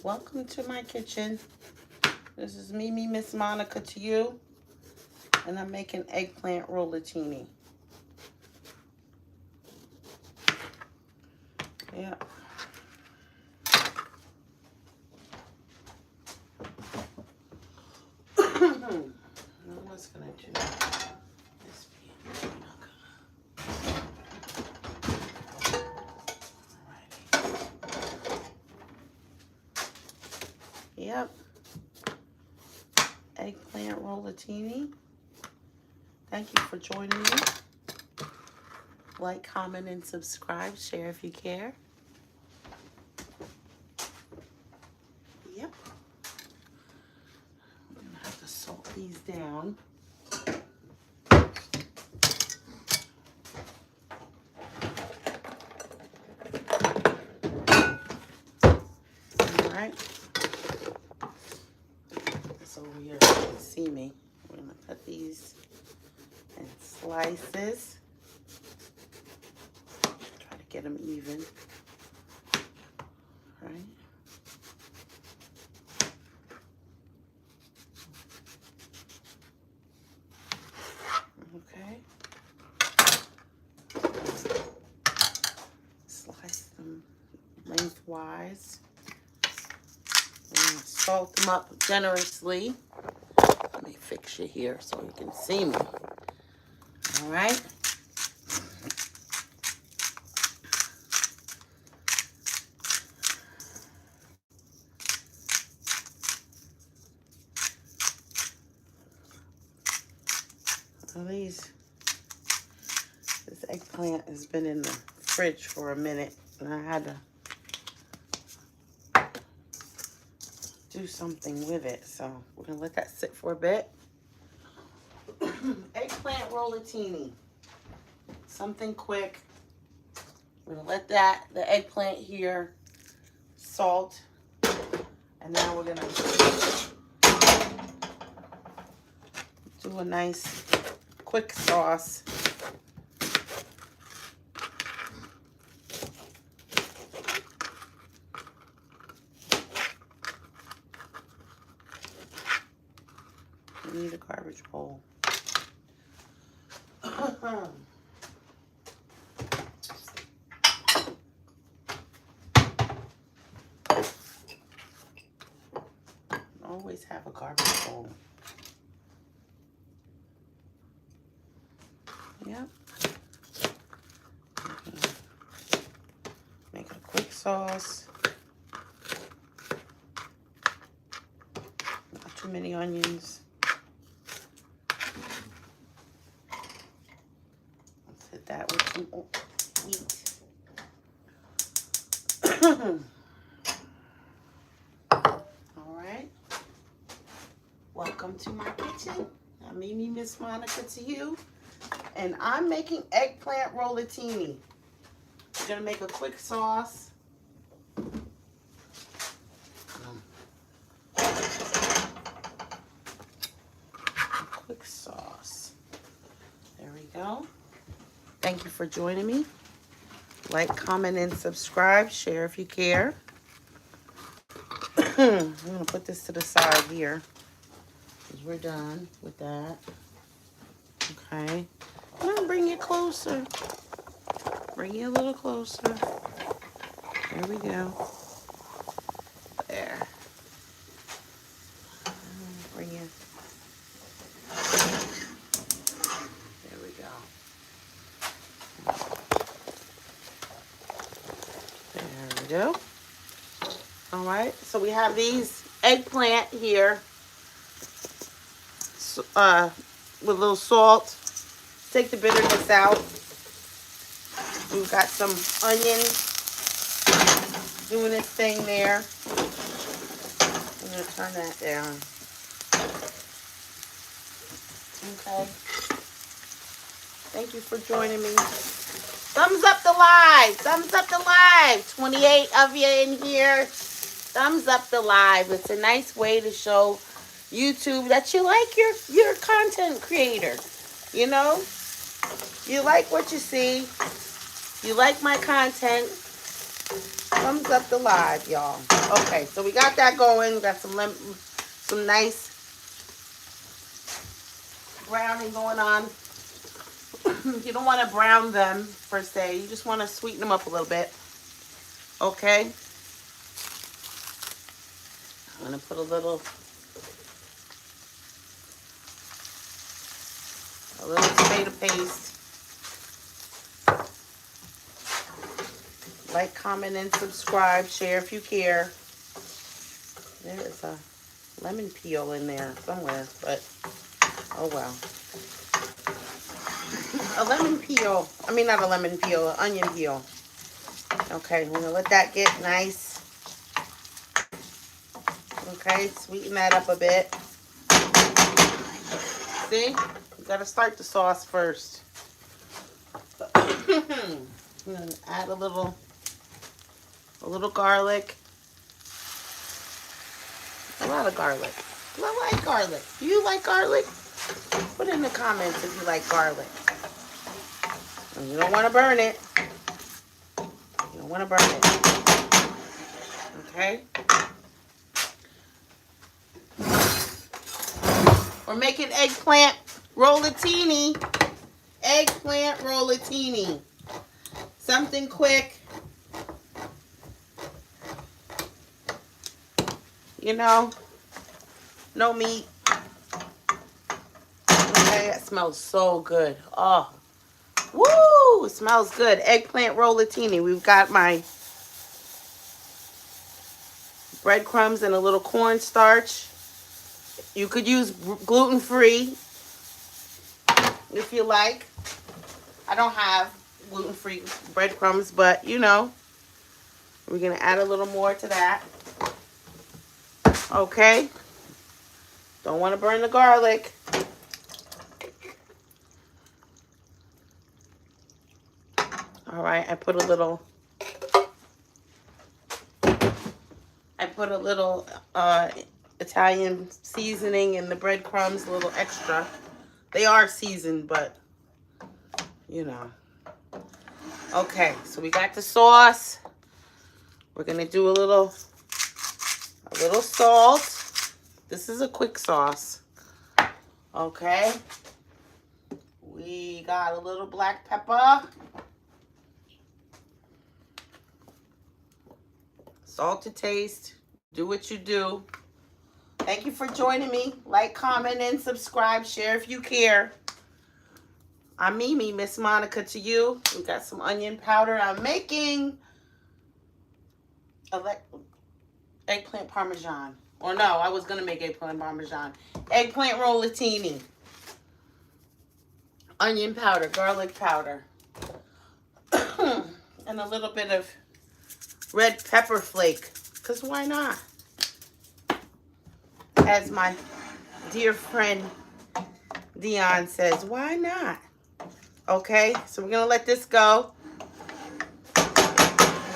Welcome to my kitchen. This is me, Miss Monica to you. And I'm making eggplant rollatini. Yeah. I was gonna do this. Yep. Eggplant rollatini. Thank you for joining me. Like, comment, and subscribe. Share if you care. Yep. I'm going to have to salt these down. Alright. This over here, you can see me. We're going to cut these in slices. Try to get them even. Right. Okay. Slice them lengthwise. And salt them up generously. Let me fix you here so you can see me. All right. Well, this eggplant has been in the fridge for a minute, and I had to do something with it, so we're gonna let that sit for a bit. Eggplant rollatini, something quick. We're gonna let the eggplant here salt, and now we're gonna do a nice quick sauce. We need a garbage bowl. Always have a garbage bowl. Yep. Make a quick sauce. Not too many onions. Let's hit that with some wheat. All right. Welcome to my kitchen. I'm Mimi Miss Monica to you. And I'm making eggplant rollatini. I'm gonna make a quick sauce. Quick sauce. There we go. Thank you for joining me. Like, comment, and subscribe. Share if you care. I'm gonna put this to the side here, because we're done with that. Okay. I'm gonna bring you closer. Bring you a little closer. There we go. There. Bring you. There we go. There we go. All right. So we have these eggplant here. With a little salt. Take the bitterness out. We've got some onions doing its thing there. I'm going to turn that down. Okay. Thank you for joining me. Thumbs up the live. Thumbs up the live. 28 of you in here. Thumbs up the live. It's a nice way to show YouTube that you like your content creator. You know? You like what you see. You like my content. Thumbs up the live, y'all. Okay, so we got that going. We got some nice browning going on. You don't want to brown them per se. You just want to sweeten them up a little bit. Okay. I'm going to put a little tomato paste. Like, comment, and subscribe. Share if you care. There is a lemon peel in there somewhere, but oh well. A lemon peel. I mean, not a lemon peel, an onion peel. Okay, we're going to let that get nice. Okay, sweeten that up a bit. See? You got to start the sauce first. I'm going to add a little garlic. A lot of garlic. I like garlic. Do you like garlic? Put in the comments if you like garlic. And you don't want to burn it. You don't want to burn it. Okay? We're making eggplant rollatini. Eggplant rollatini. Something quick. You know, no meat. Okay, that smells so good. Oh, woo! It smells good. Eggplant rollatini. We've got my breadcrumbs and a little cornstarch. You could use gluten-free if you like. I don't have gluten-free breadcrumbs, but you know, we're going to add a little more to that. Okay. Don't want to burn the garlic. All right, I put a little Italian seasoning in the breadcrumbs, a little extra. They are seasoned, but you know. Okay, so we got the sauce. We're gonna do a little salt. This is a quick sauce. Okay. We got a little black pepper. Salt to taste. Do what you do. Thank you for joining me. Like, comment, and subscribe. Share if you care. I'm Mimi, Miss Monica to you. We got some onion powder. I'm making eggplant parmesan. Or no, I was going to make eggplant parmesan. Eggplant rollatini. Onion powder, garlic powder. And a little bit of red pepper flake. Because why not? As my dear friend Dion says, why not? Okay, so we're going to let this go.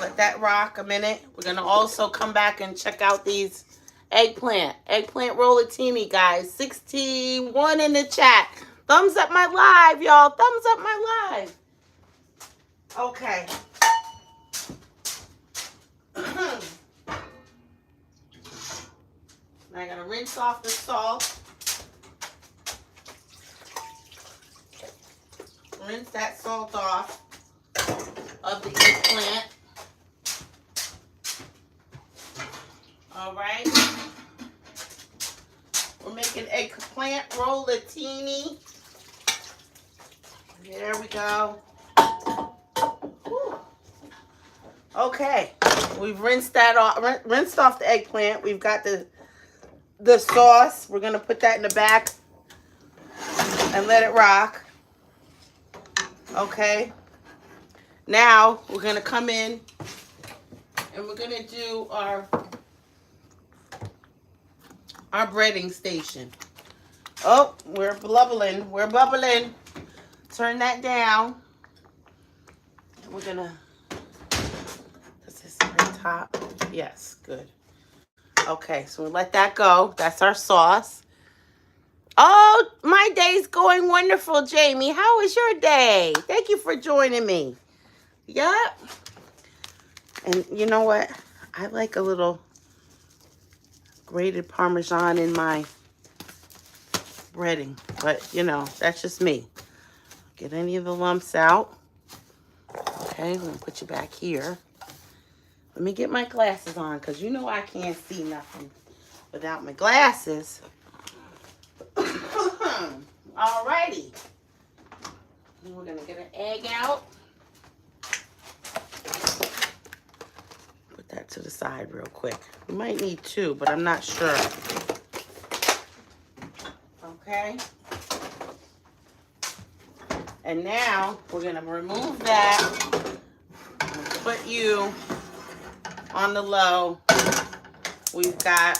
Let that rock a minute. We're going to also come back and check out these eggplant rollatini, guys. 61 in the chat. Thumbs up my live, y'all. Thumbs up my live. Okay. Now I gotta rinse off the salt. Rinse that salt off of the eggplant. All right. We're making eggplant rollatini. There we go. Whew. Okay, we've rinsed that off. Rinsed off the eggplant. We've got the sauce. We're gonna put that in the back and let it rock. Okay. Now we're gonna come in and we're gonna do our breading station. Oh, we're bubbling. We're bubbling. Turn that down. We're gonna put this on top. Yes, good. Okay, so we'll let that go. That's our sauce. Oh, my day's going wonderful, Jamie. How was your day? Thank you for joining me. Yep. And you know what? I like a little grated Parmesan in my breading. But, you know, that's just me. Get any of the lumps out. Okay, I'm going to put you back here. Let me get my glasses on because you know I can't see nothing without my glasses. Alrighty. And we're going to get an egg out. Put that to the side real quick. We might need two, but I'm not sure. Okay. And now we're going to remove that. Put you on the low. We've got,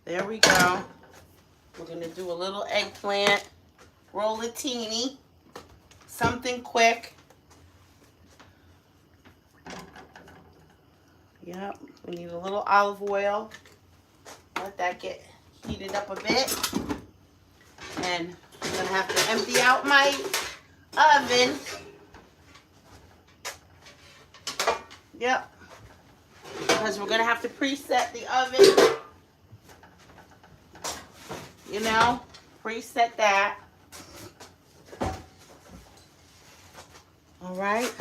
there we go. We're going to do a little eggplant rollatini. Something quick. Yep, we need a little olive oil. Let that get heated up a bit. And I'm going to have to empty out my oven. Yep. Because we're going to have to preset the oven. You know, preset that. All right.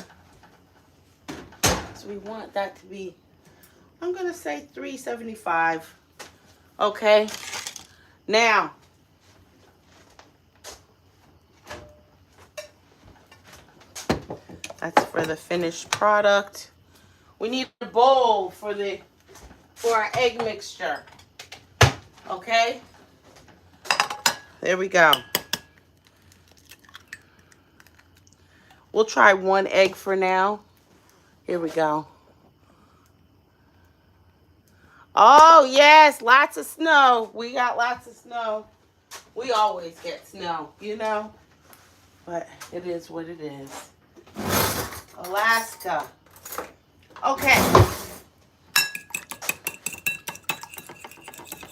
So we want that to be, I'm going to say 375. Okay. Now, that's for the finished product. We need a bowl for our egg mixture. Okay? There we go. We'll try one egg for now. Here we go. Oh, yes, lots of snow. We got lots of snow. We always get snow, you know? But it is what it is. Alaska. Okay.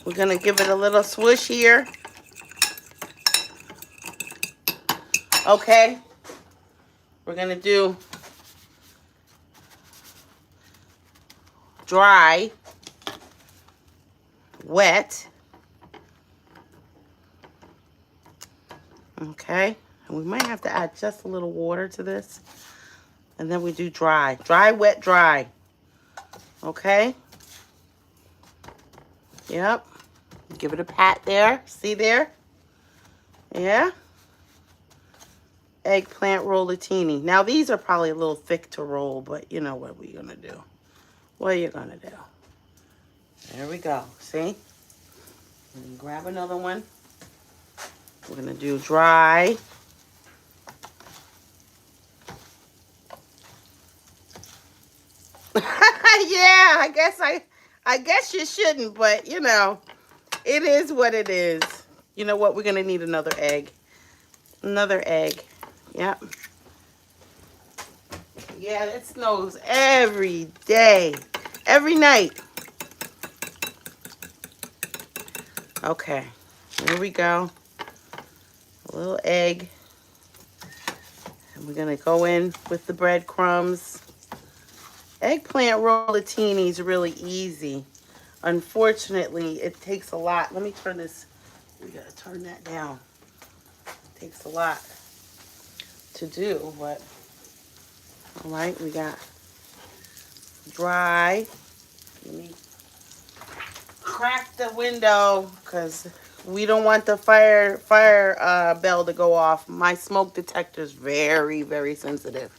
We're going to give it a little swoosh here. Okay. We're going to do dry, wet. Okay. And we might have to add just a little water to this. And then we do dry. Dry, wet, dry. Okay. Yep. Give it a pat there. See there? Yeah. Eggplant rollatini. Now, these are probably a little thick to roll, but you know what we're going to do. What are you going to do? There we go. See? Grab another one. We're going to do dry. Yeah, I guess you shouldn't, but you know, it is what it is. You know what? We're going to need another egg. Another egg. Yep. Yeah, it snows every day. Every night. Okay. Here we go. A little egg. And we're going to go in with the breadcrumbs. Eggplant rollatini is really easy. Unfortunately, it takes a lot. Let me turn this. We got to turn that down. It takes a lot to do, but all right, we got dry. Let me crack the window because we don't want the fire bell to go off. My smoke detector is very, very sensitive.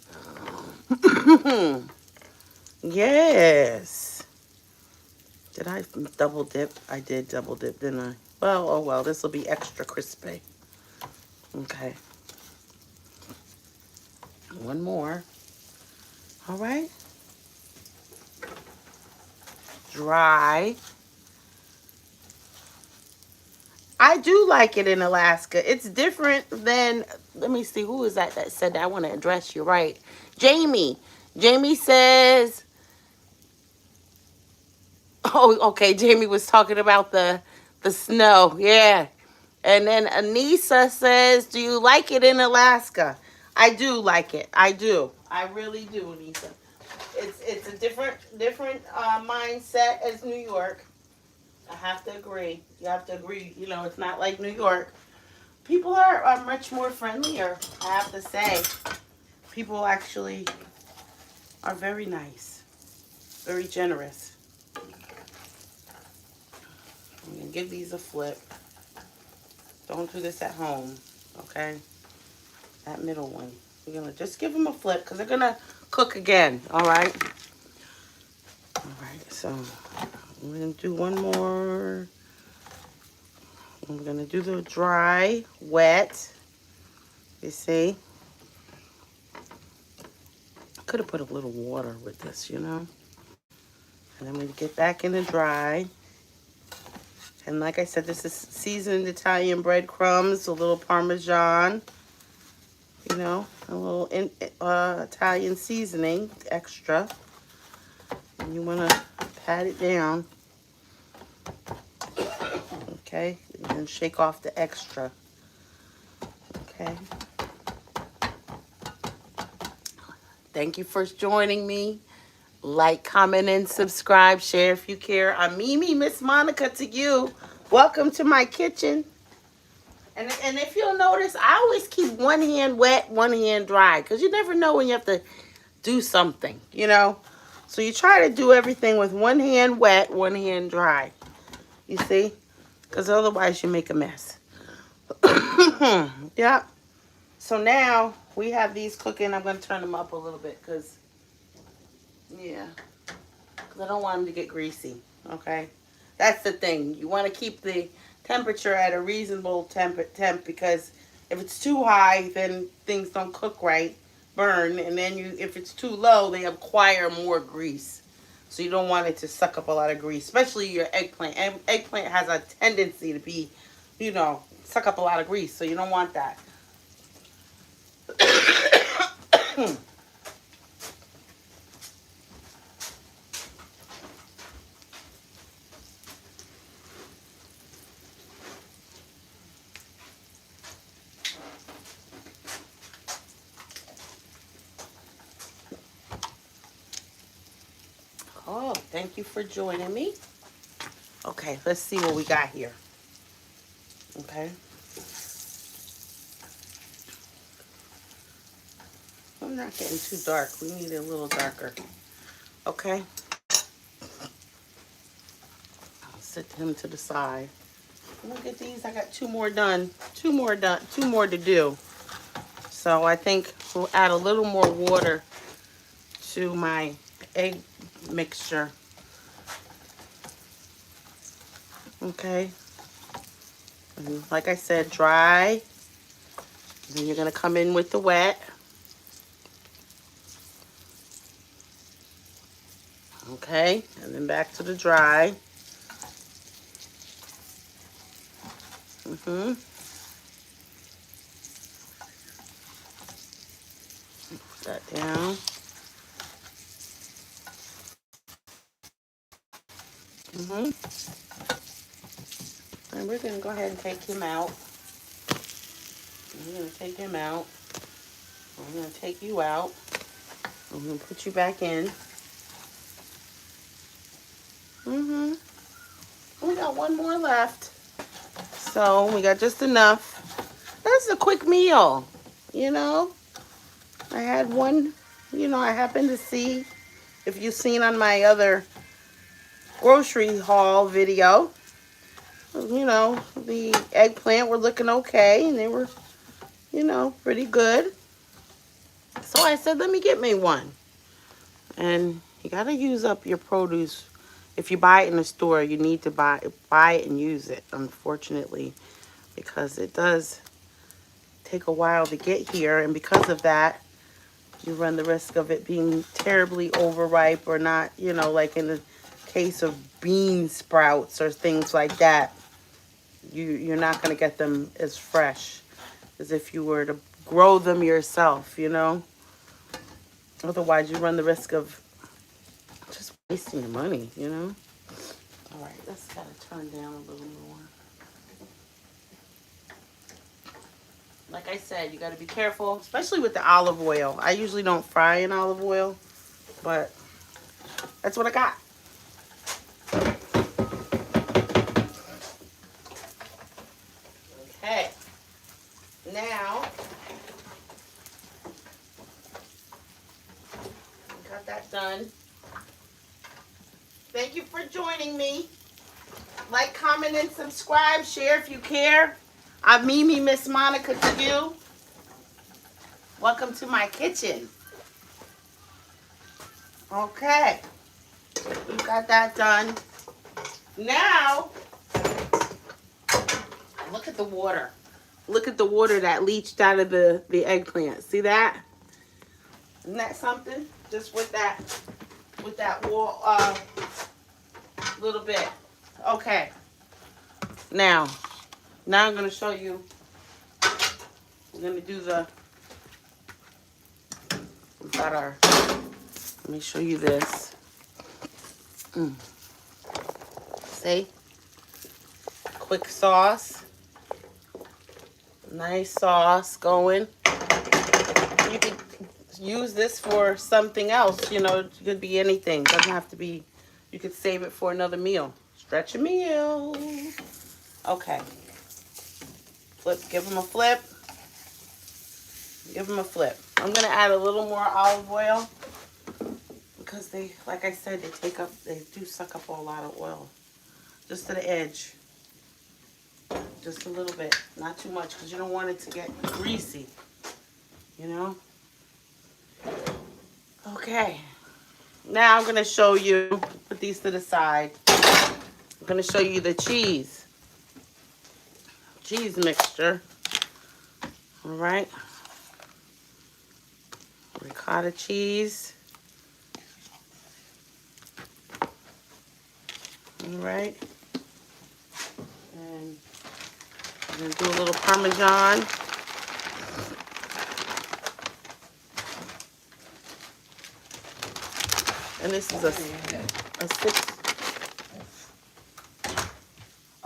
Yes. Did I double dip? I did double dip, didn't I? Well, oh well, this will be extra crispy. Okay. One more. All right. Dry. I do like it in Alaska. It's different than, let me see, who is that said that? I want to address you right. Jamie. Jamie says, oh, okay, Jamie was talking about the snow. Yeah. And then Anissa says, do you like it in Alaska? I do like it. I do. I really do, Anissa. It's a different mindset as New York. I have to agree. You have to agree. You know, it's not like New York. People are much more friendlier, I have to say. People actually are very nice, very generous. I'm going to give these a flip. Don't do this at home, okay? That middle one. You're going to just give them a flip because they're going to cook again, all right? All right, so I'm going to do one more. I'm going to do the dry, wet. You see? I could have put a little water with this, you know? And then we get back in the dry. And like I said, this is seasoned Italian breadcrumbs, a little Parmesan, you know, a little Italian seasoning, extra. And you want to pat it down, okay? And then shake off the extra, okay? Thank you for joining me. Like, comment, and subscribe. Share if you care. I'm Mimi, Miss Monica to you. Welcome to my kitchen. And if you'll notice, I always keep one hand wet, one hand dry. Because you never know when you have to do something, you know. So you try to do everything with one hand wet, one hand dry. You see? Because otherwise you make a mess. Yeah. So now we have these cooking. I'm going to turn them up a little bit because, yeah. Because I don't want them to get greasy, okay? That's the thing. You want to keep the temperature at a reasonable temp because if it's too high, then things don't cook right, burn, and then if it's too low, they acquire more grease. So you don't want it to suck up a lot of grease, especially your eggplant. Eggplant has a tendency to be, you know, suck up a lot of grease, so you don't want that. Oh, thank you for joining me. Okay, let's see what we got here. Okay. I'm not getting too dark. We need it a little darker. Okay. I'll set him to the side. Look at these. I got two more done. Two more to do. So I think we'll add a little more water to my egg mixture. Okay. And like I said, dry. And then you're going to come in with the wet. Okay. And then back to the dry. Put that down. And we're going to go ahead and take him out. I'm going to take him out. I'm going to take you out. I'm going to put you back in. We got one more left. So we got just enough. That's a quick meal, you know. I had one, you know, I happened to see, if you've seen on my other grocery haul video, you know, the eggplant were looking okay, and they were, you know, pretty good. So I said, let me get me one. And you got to use up your produce. If you buy it in the store, you need to buy it and use it, unfortunately, because it does take a while to get here. And because of that, you run the risk of it being terribly overripe or not, you know, like in the case of bean sprouts or things like that. You're not going to get them as fresh as if you were to grow them yourself, you know. Otherwise, you run the risk of just wasting your money, you know. All right, let's kind of turn down a little more. Like I said, you got to be careful, especially with the olive oil. I usually don't fry in olive oil, but that's what I got. Okay. Now, got that done. Thank you for joining me. Like, comment, and subscribe. Share if you care. I'm Mimi, Miss Monica to you. Welcome to my kitchen. Okay. We got that done. Now, look at the water. Look at the water that leached out of the eggplant. See that? Isn't that something? Just with that little bit. Okay. Now I'm gonna show you. We're gonna do we got our. Let me show you this. See? Quick sauce. Nice sauce going. You could use this for something else, you know, it could be anything. Doesn't have to be, you could save it for another meal. Stretch a meal. Okay. Flip, give them a flip. Give them a flip. I'm going to add a little more olive oil because they, like I said, they do suck up a lot of oil. Just to the edge. Just a little bit. Not too much because you don't want it to get greasy. You know? Okay. Now I'm going to show you, put these to the side. I'm going to show you the cheese mixture. All right. Ricotta cheese. All right. And I'm going to do a little Parmesan. And this is a 6.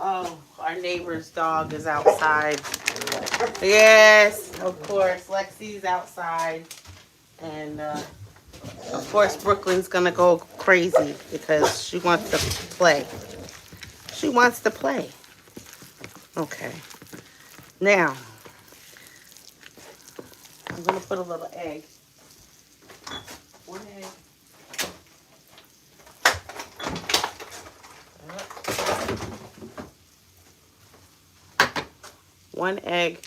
Oh, our neighbor's dog is outside. Yes, of course. Lexi's outside. And, of course, Brooklyn's going to go crazy because she wants to play. She wants to play. Okay. Now, I'm going to put a little egg. 1 egg. 1 egg.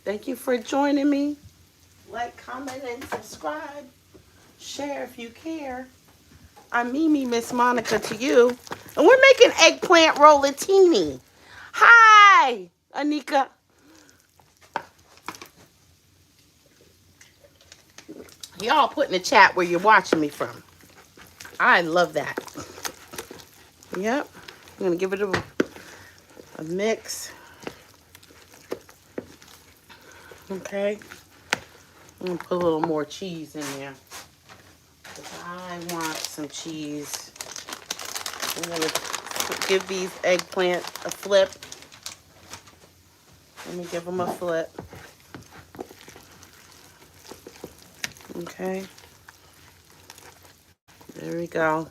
Thank you for joining me. Like, comment, and subscribe. Share if you care. I'm Mimi, Miss Monica to you. And we're making eggplant rollatini. Hi, Anika. Y'all put in the chat where you're watching me from. I love that. Yep. I'm going to give it a mix. Okay. I'm going to put a little more cheese in there. I want some cheese. I'm going to give these eggplant a flip. Let me give them a flip. Okay. There we go.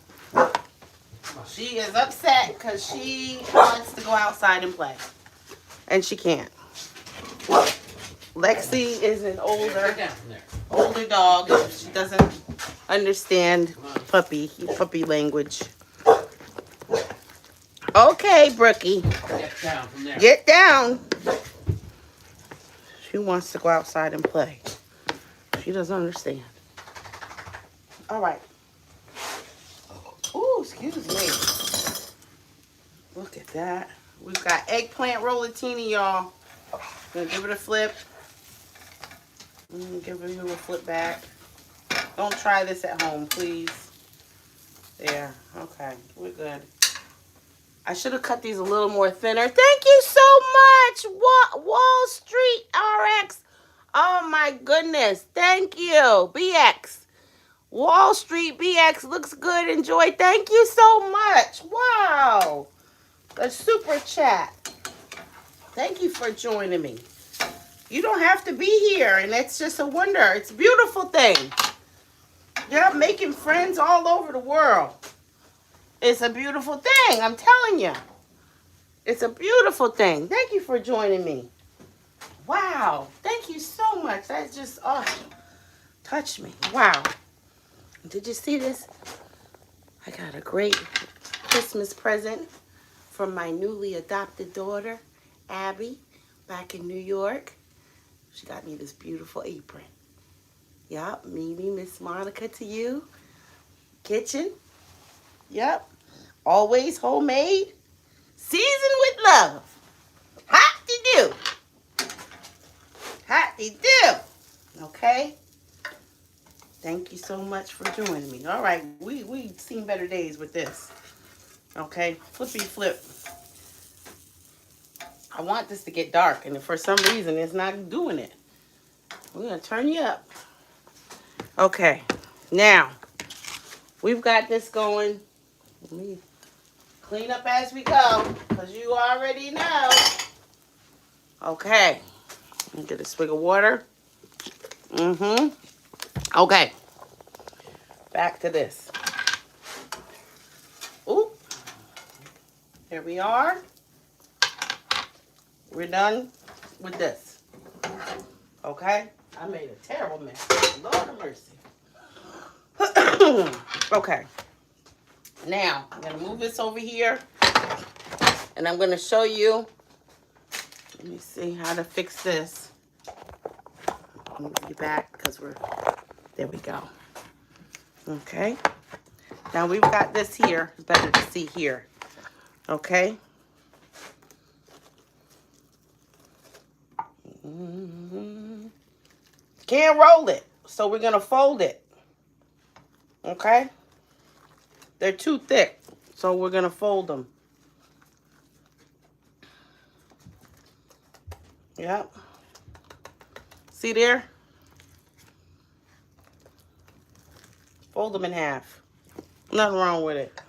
She is upset because she wants to go outside and play. And she can't. Lexi is an older dog. She doesn't understand puppy language. Okay, Brookie. Get down from there. Get down. She wants to go outside and play. She doesn't understand. All right. Ooh, excuse me. Look at that. We've got eggplant rollatini, y'all. Gonna give it a flip. Give you a flip back. Don't try this at home, please. There. Okay. We're good. I should have cut these a little more thinner. Thank you so much, Wall Street RX. Oh, my goodness. Thank you, BX. Wall Street BX looks good. Enjoy. Thank you so much. Wow. The super chat. Thank you for joining me. You don't have to be here, and it's just a wonder. It's a beautiful thing. You're making friends all over the world. It's a beautiful thing, I'm telling you. It's a beautiful thing. Thank you for joining me. Wow. Thank you so much. That just, touched me. Wow. Did you see this? I got a great Christmas present from my newly adopted daughter, Abby, back in New York. She got me this beautiful apron. Yup, Mimi, Miss Monica to you. Kitchen. Yup. Always homemade. Seasoned with love. Hot to do. Hot to do. Okay? Thank you so much for joining me. All right, we've seen better days with this. Okay? Flippy flip. I want this to get dark, and for some reason, it's not doing it. We're going to turn you up. Okay. Now, we've got this going. Let me clean up as we go, because you already know. Okay. Let me get a swig of water. Okay. Back to this. Ooh. Here we are. We're done with this. Okay? I made a terrible mess. Lord have mercy. Okay. Now, I'm going to move this over here. And I'm going to show you. Let me see how to fix this. Move you back because we're... There we go. Okay. Now, we've got this here. It's better to see here. Okay. Can't roll it, so we're going to fold it. Okay? They're too thick, so we're going to fold them. Yep. See there? Fold them in half. Nothing wrong with it.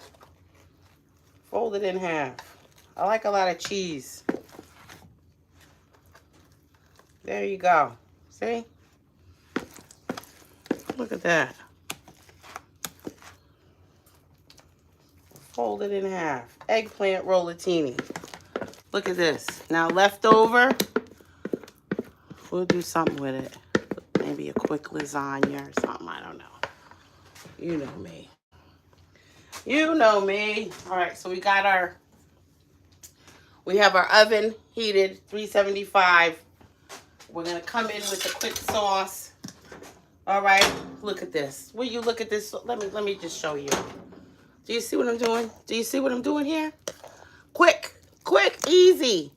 Fold it in half. I like a lot of cheese. There you go. See? Look at that. Fold it in half. Eggplant rollatini. Look at this. Now leftover, we'll do something with it. Maybe a quick lasagna or something. I don't know. You know me. You know me. All right, so we have our oven heated, 375. We're going to come in with a quick sauce. All right, look at this. Will you look at this? Let me just show you. Do you see what I'm doing? Do you see what I'm doing here? Quick, easy,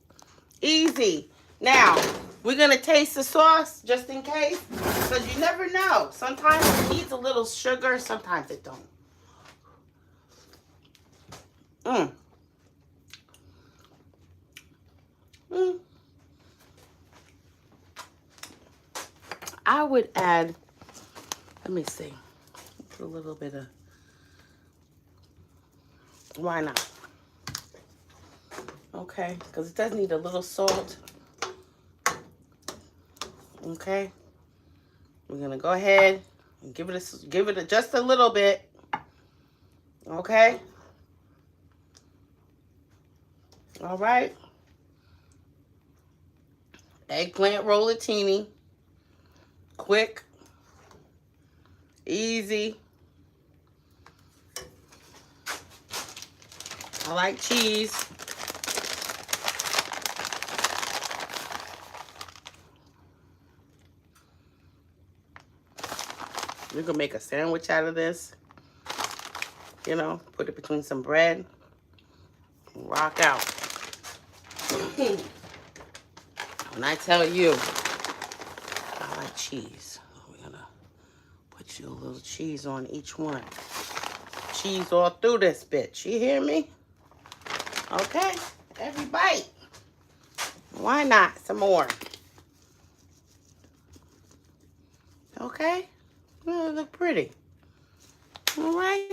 easy. Now, we're going to taste the sauce just in case, because you never know. Sometimes it needs a little sugar, sometimes it don't. I would add, let me see, put a little bit of, why not? Okay, because it does need a little salt. Okay, we're gonna go ahead and give it just a little bit. Okay. All right. Eggplant rollatini. Quick, easy. I like cheese. You can make a sandwich out of this. You know, put it between some bread. Rock out. When I tell you, I like cheese. We're going to put you a little cheese on each one. Cheese all through this bitch. You hear me? Okay. Every bite. Why not? Some more. Okay. Oh, look pretty. All right.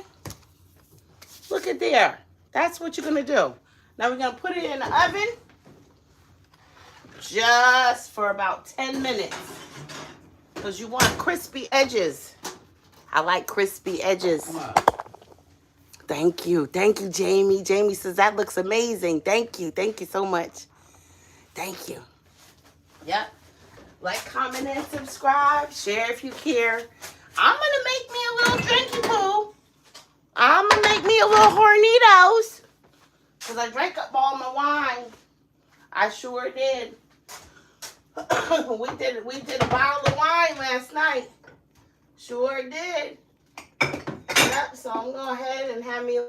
Look at there. That's what you're going to do. Now we're going to put it in the oven. just for about 10 minutes. Because you want crispy edges. I like crispy edges. Come on. Thank you. Thank you, Jamie. Jamie says that looks amazing. Thank you. Thank you so much. Thank you. Yep. Like, comment, and subscribe. Share if you care. I'm going to make me a little drinky poo. I'm going to make me a little Hornitos. Because I drank up all my wine. I sure did. We did a bottle of wine last night. Sure did. Yep, so I'm going to go ahead and have me